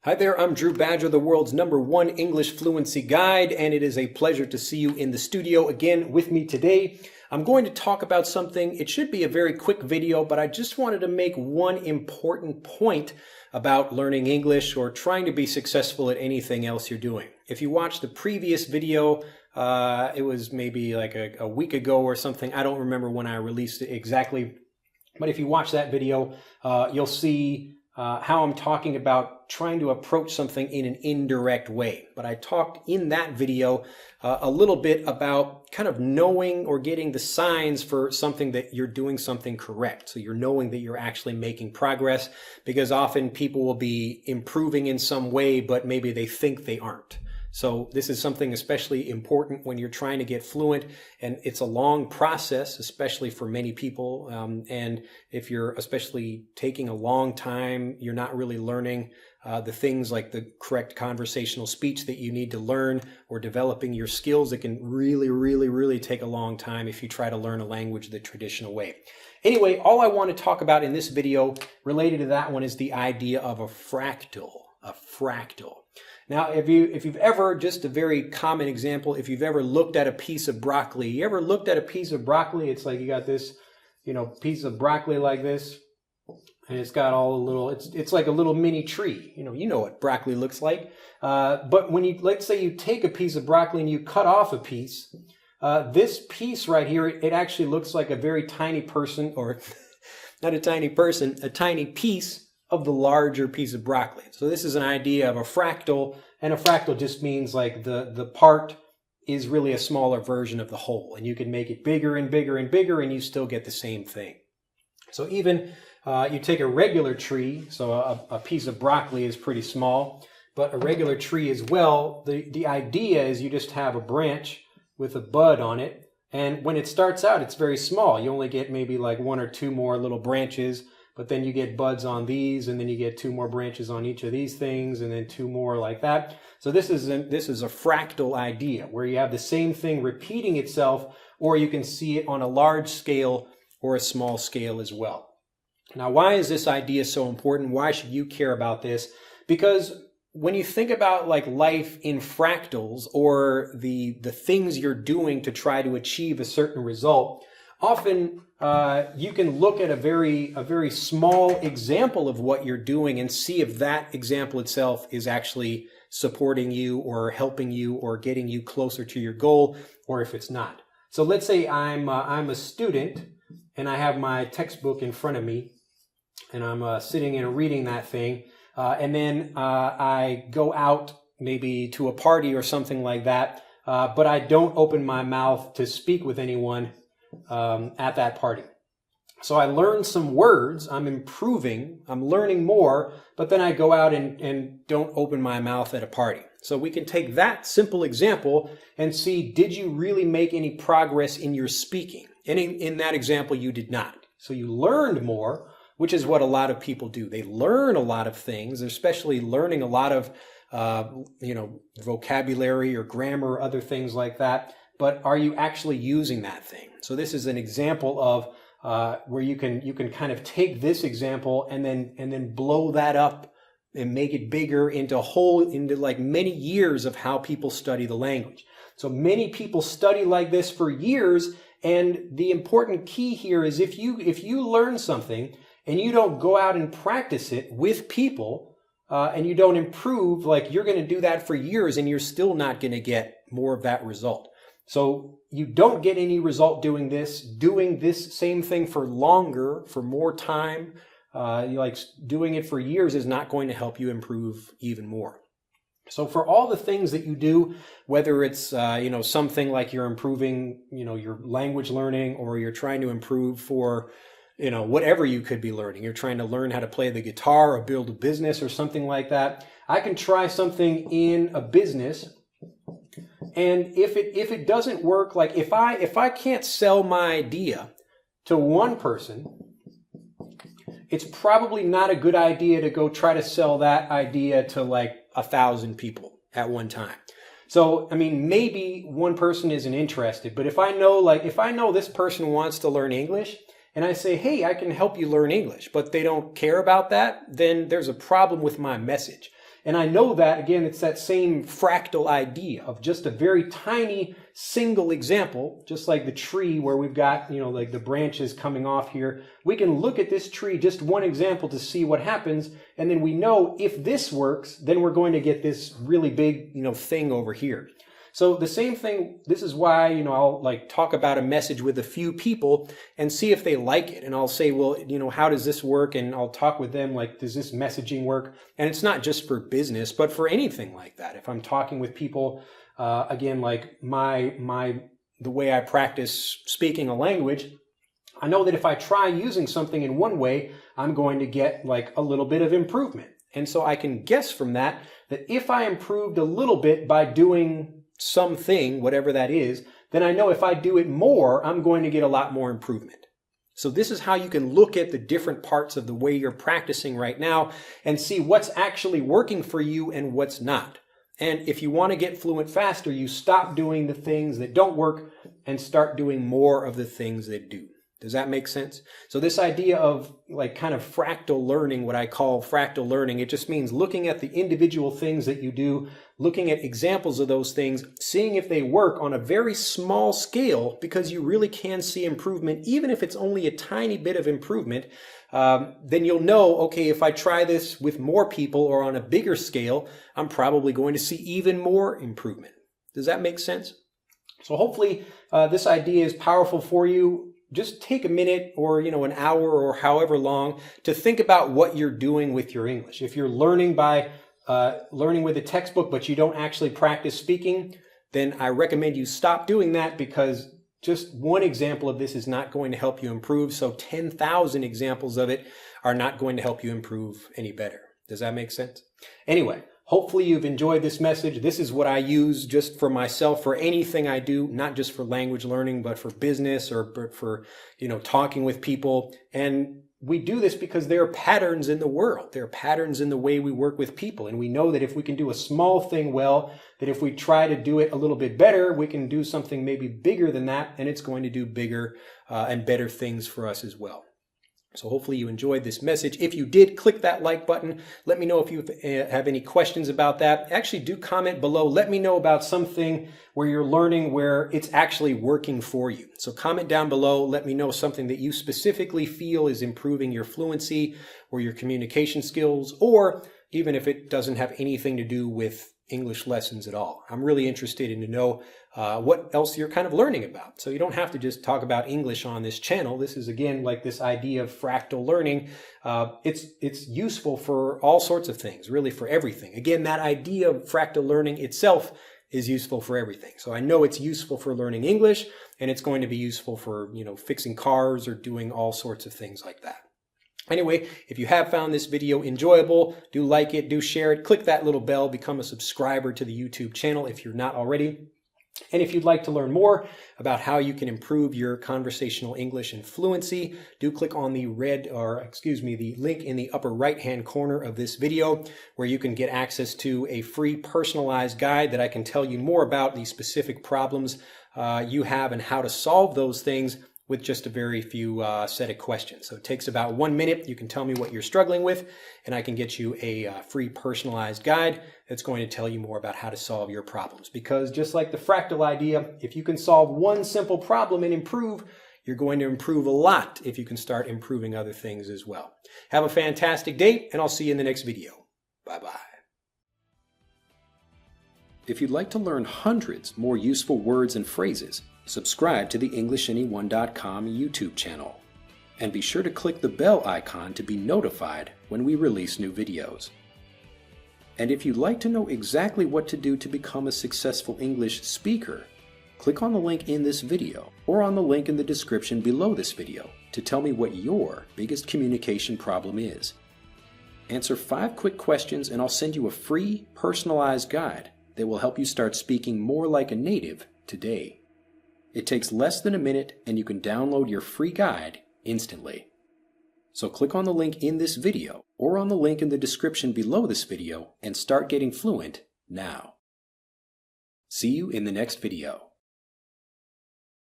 Hi there, I'm Drew Badger, the world's #1 English fluency guide, and it is a pleasure to see you in the studio again with me today. I'm going to talk about something. It should be a very quick video, but I just wanted to make one important point about learning English or trying to be successful at anything else you're doing. If you watched the previous video, it was maybe like a week ago or something. I don't remember when I released it exactly, but if you watch that video, you'll see how I'm talking about trying to approach something in an indirect way. But I talked in that video a little bit about kind of knowing or getting the signs for something that you're doing something correct. So you're knowing that you're actually making progress, because often people will be improving in some way, but maybe they think they aren't. So this is something especially important when you're trying to get fluent, and it's a long process, especially for many people. And if you're especially taking a long time, you're not really learning the things like the correct conversational speech that you need to learn, or developing your skills. It can really take a long time if you try to learn a language the traditional way. Anyway, all I want to talk about in this video related to that one is the idea of a fractal. A fractal. Now, if you've ever, just a very common example, if you've ever looked at a piece of broccoli, you ever looked at a piece of broccoli? It's like you got this, piece of broccoli like this, and it's got all the little, it's like a little mini tree. You know what broccoli looks like. But when let's say you take a piece of broccoli and you cut off a piece, this piece right here, it actually looks like a very tiny person, or not a tiny person, a tiny piece of the larger piece of broccoli. So this is an idea of a fractal, and a fractal just means like the part is really a smaller version of the whole, and you can make it bigger and bigger and bigger, and you still get the same thing. So even you take a regular tree, so a piece of broccoli is pretty small, but a regular tree as well, the idea is you just have a branch with a bud on it, and when it starts out, it's very small. You only get maybe like 1 or 2 more little branches, but then you get buds on these, and then you get 2 more branches on each of these things, and then 2 more like that. So this is a fractal idea, where you have the same thing repeating itself, or you can see it on a large scale or a small scale as well. Now, why is this idea so important? Why should you care about this? Because when you think about like life in fractals, or the things you're doing to try to achieve a certain result, often you can look at a very small example of what you're doing and see if that example itself is actually supporting you or helping you or getting you closer to your goal, or if it's not. So let's say I'm a student and I have my textbook in front of me, and I'm sitting and reading that thing, and then I go out maybe to a party or something like that, but I don't open my mouth to speak with anyone at that party. So I learned some words, I'm improving, I'm learning more, but then I go out and don't open my mouth at a party. So we can take that simple example and see, did you really make any progress in your speaking? And in that example, you did not. So you learned more, which is what a lot of people do. They learn a lot of things, especially learning a lot of vocabulary or grammar or other things like that. But are you actually using that thing? So this is an example of where you can kind of take this example and then blow that up and make it bigger into like many years of how people study the language. So many people study like this for years, and the important key here is if you learn something and you don't go out and practice it with people, and you don't improve, like you're going to do that for years and you're still not going to get more of that result. So you don't get any result doing this same thing for longer, for more time. Like doing it for years is not going to help you improve even more. So for all the things that you do, whether it's something like you're improving your language learning, or you're trying to improve for whatever you could be learning, you're trying to learn how to play the guitar or build a business or something like that. I can try something in a business, and if it doesn't work, like if I can't sell my idea to one person, it's probably not a good idea to go try to sell that idea to like 1,000 people at one time. So, I mean, maybe one person isn't interested, but if I know this person wants to learn English, and I say, hey, I can help you learn English, but they don't care about that, then there's a problem with my message. And I know that, again, it's that same fractal idea of just a very tiny single example, just like the tree where we've got, like the branches coming off here. We can look at this tree, just one example, to see what happens. And then we know if this works, then we're going to get this really big, thing over here. So the same thing, this is why, I'll like talk about a message with a few people and see if they like it. And I'll say, well, how does this work? And I'll talk with them like, does this messaging work? And it's not just for business, but for anything like that. If I'm talking with people, again, like the way I practice speaking a language, I know that if I try using something in one way, I'm going to get like a little bit of improvement. And so I can guess from that if I improved a little bit by doing something, whatever that is, then I know if I do it more, I'm going to get a lot more improvement. So this is how you can look at the different parts of the way you're practicing right now and see what's actually working for you and what's not. And if you want to get fluent faster, you stop doing the things that don't work and start doing more of the things that do. Does that make sense? So this idea of like kind of fractal learning, what I call fractal learning, it just means looking at the individual things that you do, looking at examples of those things, seeing if they work on a very small scale, because you really can see improvement, even if it's only a tiny bit of improvement. Then you'll know, okay, if I try this with more people or on a bigger scale, I'm probably going to see even more improvement. Does that make sense? So hopefully this idea is powerful for you. Just take a minute or, an hour or however long to think about what you're doing with your English. If you're learning by learning with a textbook, but you don't actually practice speaking, then I recommend you stop doing that, because just one example of this is not going to help you improve. So 10,000 examples of it are not going to help you improve any better. Does that make sense? Anyway, hopefully you've enjoyed this message. This is what I use just for myself, for anything I do, not just for language learning, but for business or for, talking with people. And we do this because there are patterns in the world. There are patterns in the way we work with people. And we know that if we can do a small thing well, that if we try to do it a little bit better, we can do something maybe bigger than that, and it's going to do bigger and better things for us as well. So hopefully you enjoyed this message. If you did, click that like button. Let me know if you have any questions about that. Actually, do comment below. Let me know about something where you're learning where it's actually working for you. So comment down below. Let me know something that you specifically feel is improving your fluency or your communication skills, or even if it doesn't have anything to do with English lessons at all. I'm really interested in to know what else you're kind of learning about. So you don't have to just talk about English on this channel. This is, again, like this idea of fractal learning. It's useful for all sorts of things, really for everything. Again, that idea of fractal learning itself is useful for everything. So I know it's useful for learning English, and it's going to be useful for, fixing cars or doing all sorts of things like that. Anyway, if you have found this video enjoyable, do like it, do share it, click that little bell, become a subscriber to the YouTube channel if you're not already. And if you'd like to learn more about how you can improve your conversational English and fluency, do click on the the link in the upper right-hand corner of this video, where you can get access to a free personalized guide that I can tell you more about the specific problems you have and how to solve those things with just a very few set of questions. So it takes about 1 minute. You can tell me what you're struggling with, and I can get you a free personalized guide that's going to tell you more about how to solve your problems. Because just like the fractal idea, if you can solve one simple problem and improve, you're going to improve a lot if you can start improving other things as well. Have a fantastic day, and I'll see you in the next video. Bye-bye. If you'd like to learn hundreds more useful words and phrases, subscribe to the EnglishAnyone.com YouTube channel, and be sure to click the bell icon to be notified when we release new videos. And if you'd like to know exactly what to do to become a successful English speaker, click on the link in this video or on the link in the description below this video to tell me what your biggest communication problem is. Answer 5 quick questions and I'll send you a free personalized guide that will help you start speaking more like a native today. It takes less than a minute, and you can download your free guide instantly. So click on the link in this video or on the link in the description below this video and start getting fluent now. See you in the next video.